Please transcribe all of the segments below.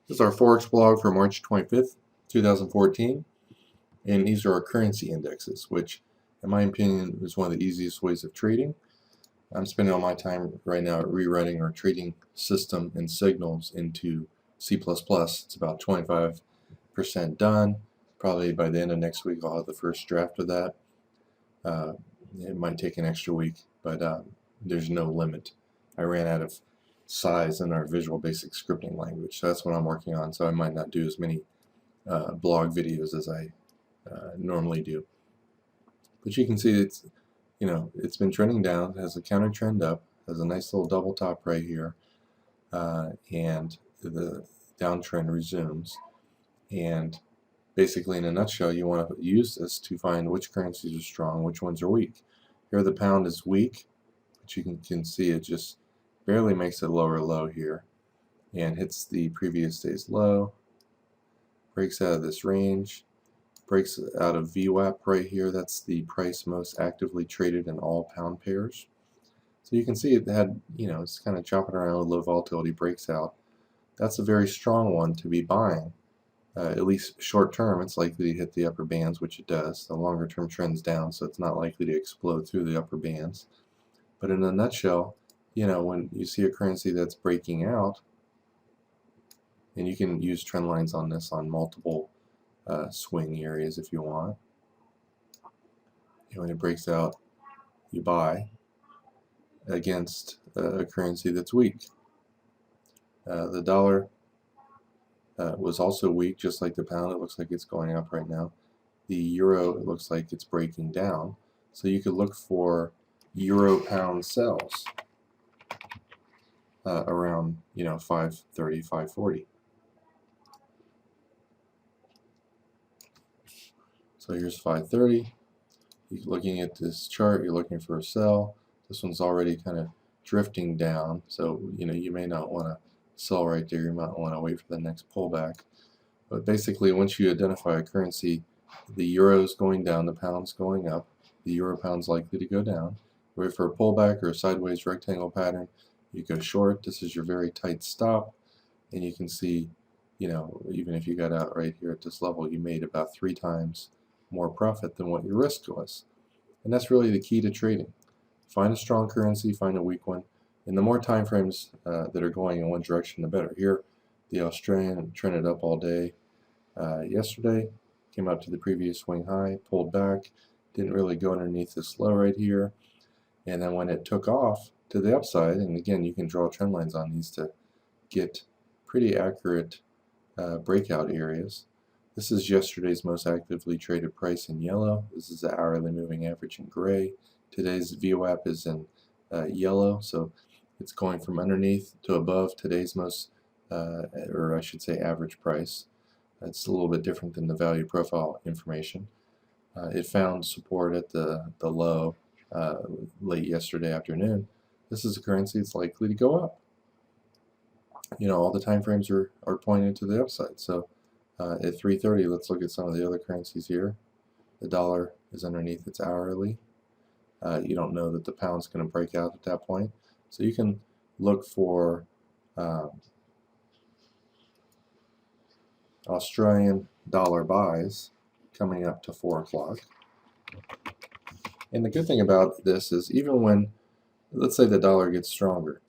This is our Forex blog for March 25th, 2014, and these are our currency indexes, which, in my opinion, is one of the easiest ways of trading. I'm spending all my time right now rewriting our trading system and signals into C++. It's about 25% done. Probably by the end of next week I'll have the first draft of that. It might take an extra week, but there's no limit. I ran out of size in our Visual Basic scripting language, so that's what I'm working on. So I might not do as many blog videos as I normally do. But you can see it's been trending down, has a counter trend up, has a nice little double top right here, and the downtrend resumes. And basically, in a nutshell, you want to use this to find which currencies are strong, which ones are weak. Here the pound is weak, but you can see it just barely makes a lower low here and hits the previous day's low, breaks out of this range, breaks out of VWAP right here. That's the price most actively traded in all pound pairs. So you can see it had, it's kind of chopping around with low volatility, breaks out. That's a very strong one to be buying. At least short term, it's likely to hit the upper bands, which it does. The longer term trend's down, so it's not likely to explode through the upper bands. But in a nutshell, when you see a currency that's breaking out, and you can use trend lines on this on multiple swing areas if you want. And when it breaks out, you buy against a currency that's weak. The dollar was also weak, just like the pound. It looks like it's going up right now. The euro, it looks like it's breaking down. So you could look for euro pound sells around 530, 540. So here's 530. You're looking at this chart, you're looking for a sell. This one's already kind of drifting down, so you may not want to sell right there. You might want to wait for the next pullback. But basically, once you identify a currency, the euro's going down, the pound's going up, the euro pound's likely to go down. Wait for a pullback or a sideways rectangle pattern, you go short. This is your very tight stop, and you can see, even if you got out right here at this level, you made about 3 times more profit than what your risk was. And that's really the key to trading. Find a strong currency, find a weak one, and the more time frames that are going in one direction, the better. Here, the Australian trended up all day yesterday, came up to the previous swing high, pulled back, didn't really go underneath this low right here, and then when it took off to the upside, and again, you can draw trend lines on these to get pretty accurate breakout areas. This is yesterday's most actively traded price in yellow. This is the hourly moving average in gray. Today's VWAP is in yellow, so it's going from underneath to above today's most, or I should say average price. That's a little bit different than the value profile information. It found support at the low late yesterday afternoon. This is a currency that's likely to go up. All the time frames are pointing to the upside. So at 3:30, let's look at some of the other currencies here. The dollar is underneath its hourly. You don't know that the pound's going to break out at that point. So you can look for Australian dollar buys coming up to 4 o'clock. And the good thing about this is even when, let's say the dollar gets stronger,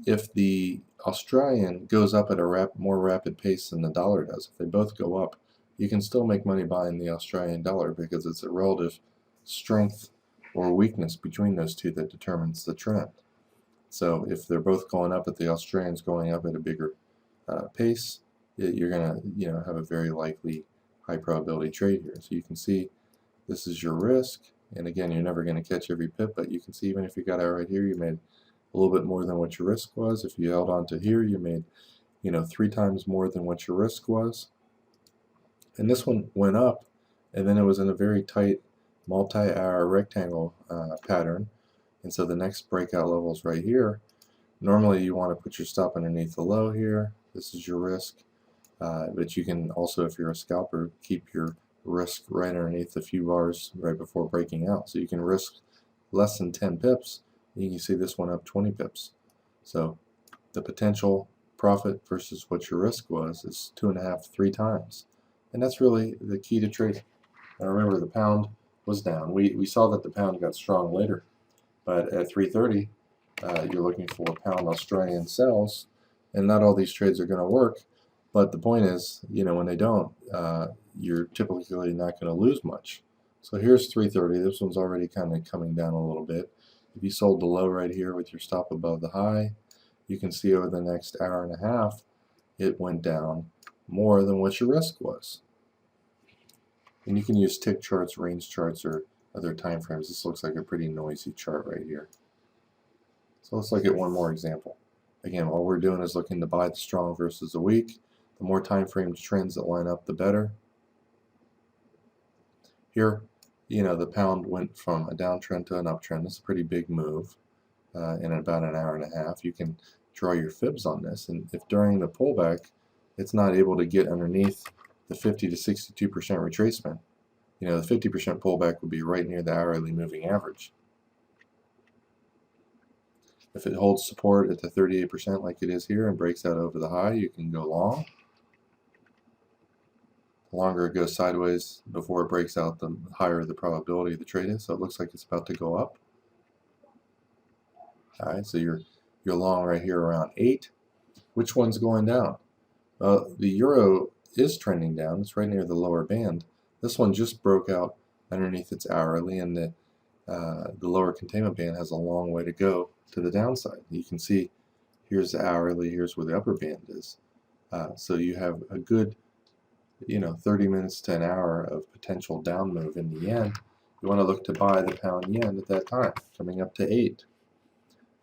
if the Australian goes up at a more rapid pace than the dollar does, if they both go up, you can still make money buying the Australian dollar because it's a relative strength or weakness between those two that determines the trend. So if they're both going up, but the Australian's going up at a bigger pace, you're going to have a very likely high probability trade here. So you can see this is your risk, and again, you're never going to catch every pip, but you can see even if you got out right here, you made a little bit more than what your risk was. If you held on to here, you made 3 times more than what your risk was. And this one went up, and then it was in a very tight multi-hour rectangle pattern. And so the next breakout level is right here. Normally you want to put your stop underneath the low here. This is your risk. But you can also, if you're a scalper, keep your risk right underneath a few bars right before breaking out. So you can risk less than 10 pips. You can see this one up 20 pips. So the potential profit versus what your risk was is 2.5, 3 times. And that's really the key to trading. Now remember, the pound was down. We saw that the pound got strong later, but at 3:30, you're looking for pound Australian sells, and not all these trades are going to work. But the point is, when they don't, you're typically not going to lose much. So here's 3:30. This one's already kind of coming down a little bit. If you sold the low right here with your stop above the high, you can see over the next hour and a half, it went down more than what your risk was. And you can use tick charts, range charts, or other time frames. This looks like a pretty noisy chart right here. So let's look at one more example. Again, all we're doing is looking to buy the strong versus the weak. The more time frame trends that line up, the better. Here, the pound went from a downtrend to an uptrend. That's a pretty big move in about an hour and a half. You can draw your fibs on this, and if during the pullback it's not able to get underneath the 50 to 62% retracement, the 50% pullback would be right near the hourly moving average. If it holds support at the 38% like it is here and breaks out over the high, you can go long. The longer it goes sideways before it breaks out, the higher the probability of the trade is. So it looks like it's about to go up. All right, so you're long right here around 8. Which one's going down? The euro is trending down. It's right near the lower band. This one just broke out underneath its hourly, and the lower containment band has a long way to go to the downside. You can see here's the hourly, here's where the upper band is. So you have a good 30 minutes to an hour of potential down move in the yen. You want to look to buy the pound yen at that time, coming up to 8.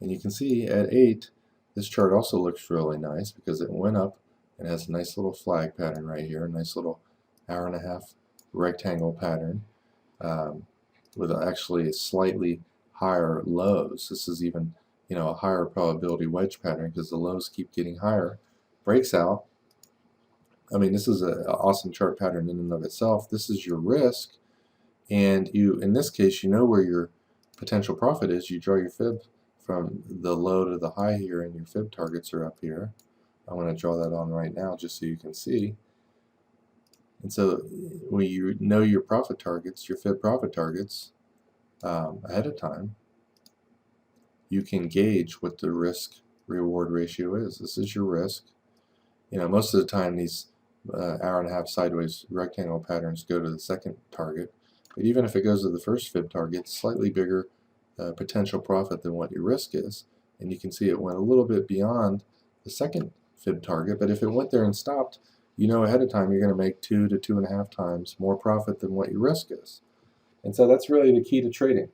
And you can see at 8, this chart also looks really nice because it went up and has a nice little flag pattern right here, a nice little hour and a half rectangle pattern with actually a slightly higher lows. This is even a higher probability wedge pattern because the lows keep getting higher. Breaks out. I mean, this is an awesome chart pattern in and of itself. This is your risk, and in this case, where your potential profit is. You draw your fib from the low to the high here, and your fib targets are up here. I'm going to draw that on right now just so you can see. And so when you know your profit targets, your fib profit targets ahead of time, you can gauge what the risk reward ratio is. This is your risk. Most of the time these hour and a half sideways rectangle patterns go to the second target, but even if it goes to the first fib target, slightly bigger potential profit than what your risk is. And you can see it went a little bit beyond the second fib target, but if it went there and stopped, ahead of time you're going to make 2 to 2.5 times more profit than what your risk is. And so that's really the key to trading.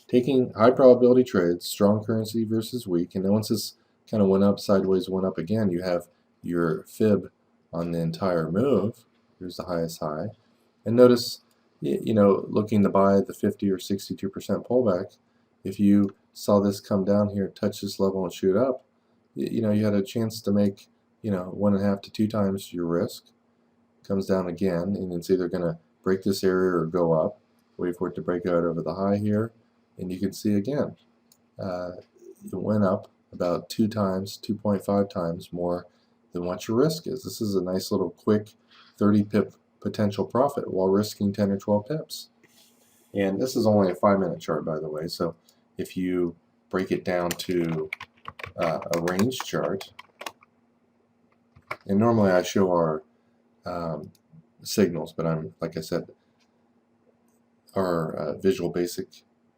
Taking high probability trades, strong currency versus weak, and then once this kind of went up, sideways, went up again, you have your fib on the entire move. Here's the highest high. And notice, looking to buy the 50 or 62% pullback, if you saw this come down here, touch this level and shoot up, you had a chance to make 1.5 to 2 times your risk. Comes down again, and it's either going to break this area or go up. Wait for it to break out over the high here, and you can see again it went up about 2 times, 2.5 times more than what your risk is. This is a nice little quick 30 pip potential profit while risking 10 or 12 pips. And this is only a 5-minute chart, by the way, so if you break it down to a range chart, and normally I show our signals, but like I said, our Visual Basic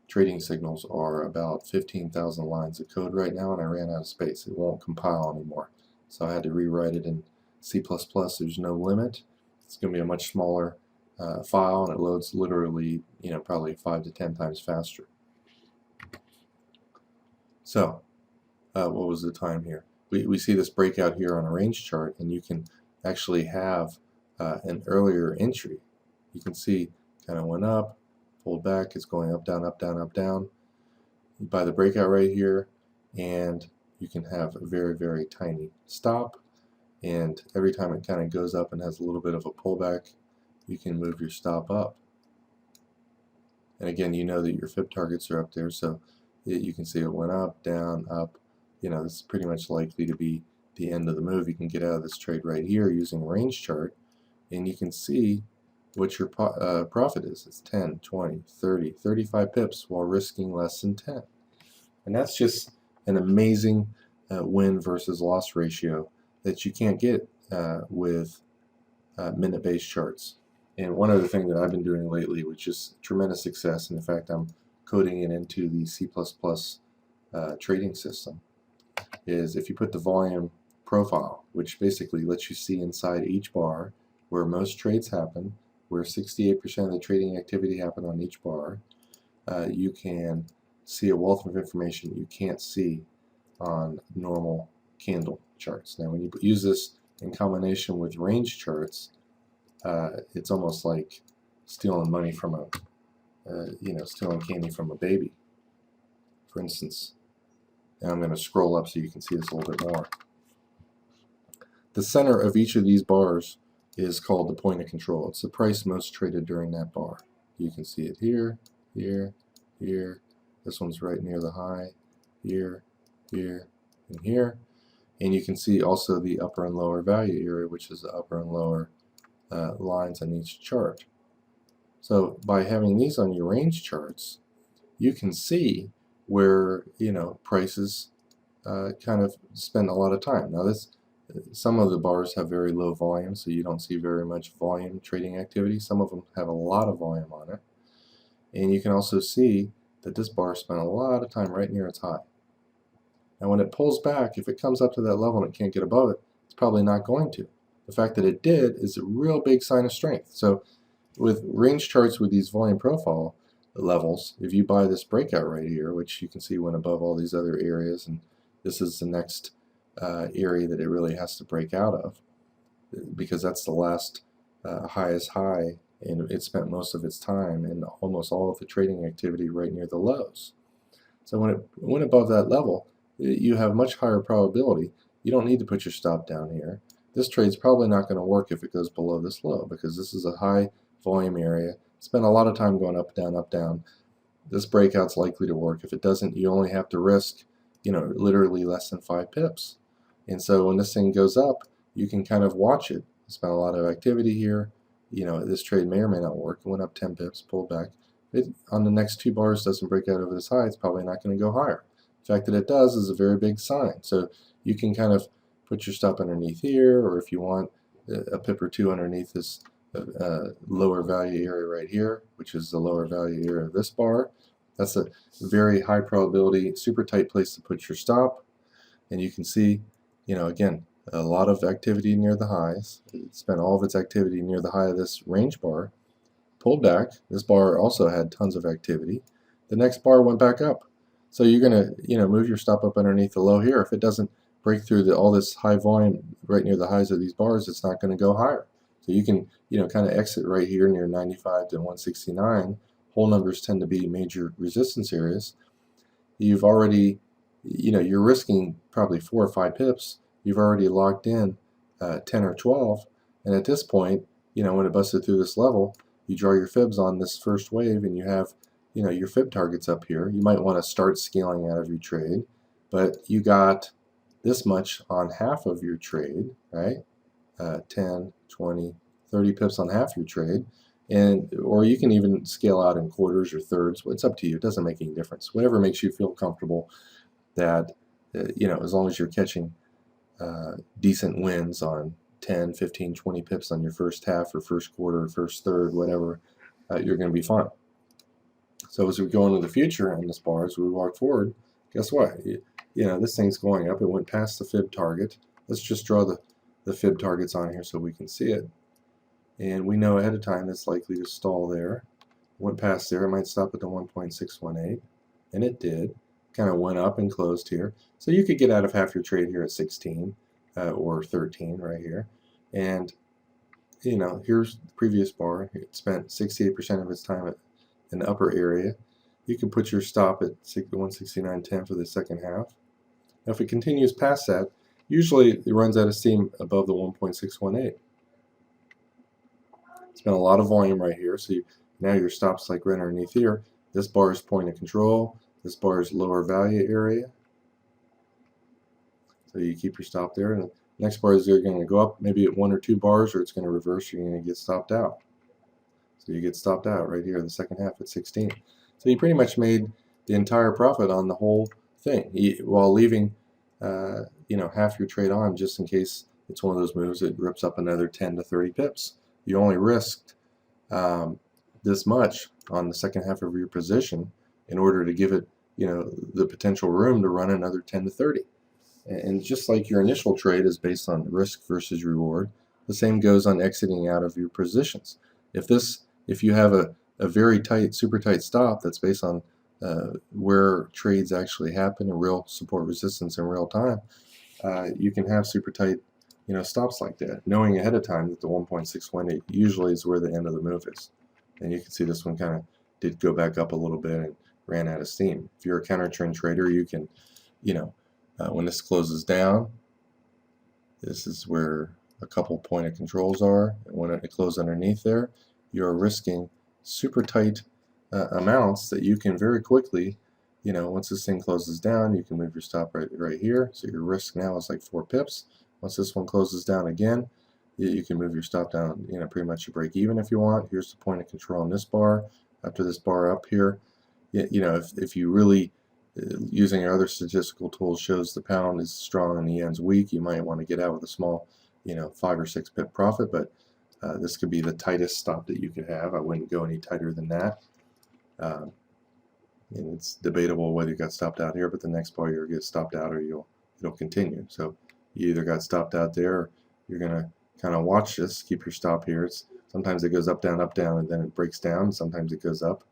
trading signals are about 15,000 lines of code right now, and I ran out of space. It won't compile anymore, so I had to rewrite it in C++. There's no limit. It's going to be a much smaller file, and it loads literally, probably 5 to 10 times faster. So, what was the time here? We see this breakout here on a range chart, and you can actually have an earlier entry. You can see kind of went up, pulled back, it's going up, down, up, down, up, down. You buy the breakout right here, and you can have a very, very tiny stop, and every time it kind of goes up and has a little bit of a pullback, you can move your stop up. And again, that your fib targets are up there, so you can see it went up, down, up. This is pretty much likely to be the end of the move, you can get out of this trade right here using range chart, and you can see what your profit is. It's 10, 20, 30, 35 pips while risking less than 10. And that's just an amazing win versus loss ratio that you can't get with minute-based charts. And one other thing that I've been doing lately, which is tremendous success, and in fact I'm coding it into the C++ trading system, is if you put the volume profile, which basically lets you see inside each bar where most trades happen, where 68% of the trading activity happen on each bar, you can see a wealth of information you can't see on normal candle charts. Now when you use this in combination with range charts, it's almost like stealing money from a, stealing candy from a baby, for instance. And I'm going to scroll up so you can see this a little bit more. The center of each of these bars is called the point of control. It's the price most traded during that bar. You can see it here, here, here. This one's right near the high, here, here, and here. And you can see also the upper and lower value area, which is the upper and lower lines on each chart. So by having these on your range charts, you can see where prices kind of spend a lot of time. Now some of the bars have very low volume, so you don't see very much volume trading activity. Some of them have a lot of volume on it. And you can also see that this bar spent a lot of time right near its high. And when it pulls back, if it comes up to that level and it can't get above it, it's probably not going to. The fact that it did is a real big sign of strength. So with range charts with these volume profile levels, if you buy this breakout right here, which you can see went above all these other areas, and this is the next area that it really has to break out of, because that's the last highest high, and it spent most of its time and almost all of the trading activity right near the lows. So when it went above that level, you have much higher probability. You don't need to put your stop down here. This trade's probably not going to work if it goes below this low, because this is a high volume area. Spend a lot of time going up, down, up, down. This breakout's likely to work. If it doesn't, you only have to risk, literally less than 5 pips. And so when this thing goes up, you can kind of watch it. Spend a lot of activity here. This trade may or may not work. It went up 10 pips, pulled back. On the next 2 bars doesn't break out over this high, it's probably not going to go higher. The fact that it does is a very big sign. So you can kind of put your stop underneath here, or if you want a pip or 2 underneath this lower value area right here, which is the lower value area of this bar. That's a very high probability, super tight place to put your stop. And you can see, again, a lot of activity near the highs. It spent all of its activity near the high of this range bar, pulled back. This bar also had tons of activity. The next bar went back up. So you're going to, move your stop up underneath the low here. If it doesn't break through all this high volume right near the highs of these bars, it's not going to go higher. So you can, kind of exit right here near 95 to 169. Whole numbers tend to be major resistance areas. You've already, you're risking probably 4 or 5 pips. You've already locked in 10 or 12. And at this point, when it busted through this level, you draw your fibs on this first wave, and you have, your fib targets up here. You might want to start scaling out of your trade, but you got this much on half of your trade, right? 10, 20, 30 pips on half your trade, or you can even scale out in quarters or thirds. It's up to you. It doesn't make any difference. Whatever makes you feel comfortable that, as long as you're catching decent wins on 10, 15, 20 pips on your first half or first quarter or first third, whatever, you're going to be fine. So as we go into the future in this bar, as we walk forward, guess what? This thing's going up. It went past the fib target. Let's just draw the fib targets on here so we can see it. And we know ahead of time it's likely to stall there. Went past there. It might stop at the 1.618. And it did. Kind of went up and closed here. So you could get out of half your trade here at 16 or 13 right here. And, here's the previous bar. It spent 68% of its time in the upper area. You can put your stop at 169.10 for the second half. Now if it continues past that, usually it runs out of steam above the 1.618. Spent a lot of volume right here, so now your stop's like right underneath here. This bar is point of control. This bar is lower value area. So you keep your stop there, and the next bar is either going to go up maybe at 1 or 2 bars, or it's going to reverse. You're going to get stopped out. So you get stopped out right here, the second half at 16. So you pretty much made the entire profit on the whole thing, while leaving half your trade on, just in case it's one of those moves that rips up another 10 to 30 pips. You only risked this much on the second half of your position in order to give it the potential room to run another 10 to 30. And just like your initial trade is based on risk versus reward, the same goes on exiting out of your positions. If you have a very tight, super tight stop that's based on where trades actually happen and real support resistance in real time, you can have super tight stops like that, knowing ahead of time that the 1.618 usually is where the end of the move is. And you can see this one kind of did go back up a little bit and ran out of steam. If you're a counter trend trader, you can, when this closes down, this is where a couple point of controls are, and when it closes underneath there, you're risking super tight amounts that you can very quickly, once this thing closes down, you can move your stop right here. So your risk now is like 4 pips. Once this one closes down again, you can move your stop down, pretty much to break even if you want. Here's the point of control on this bar. After this bar up here, if you really, using your other statistical tools, shows the pound is strong and the yen's weak, you might want to get out with a small, 5 or 6 pip profit, but this could be the tightest stop that you could have. I wouldn't go any tighter than that. And it's debatable whether you got stopped out here, but the next bar you'll get stopped out, or it'll continue. So you either got stopped out there, or you're gonna kind of watch this, keep your stop here. Sometimes it goes up, down, and then it breaks down. Sometimes it goes up,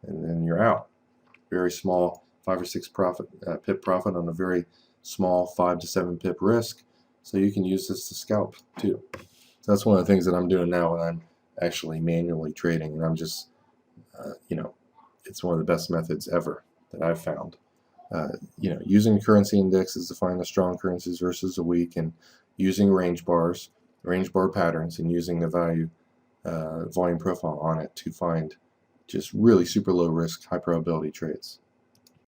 and then you're out. Very small 5 or 6 pip profit on a very small 5 to 7 pip risk. So you can use this to scalp too. So that's one of the things that I'm doing now when I'm actually manually trading, and I'm just, it's one of the best methods ever that I've found. Using currency indexes to find the strong currencies versus the weak, and using range bar patterns, and using the volume profile on it to find just really super low risk, high probability trades.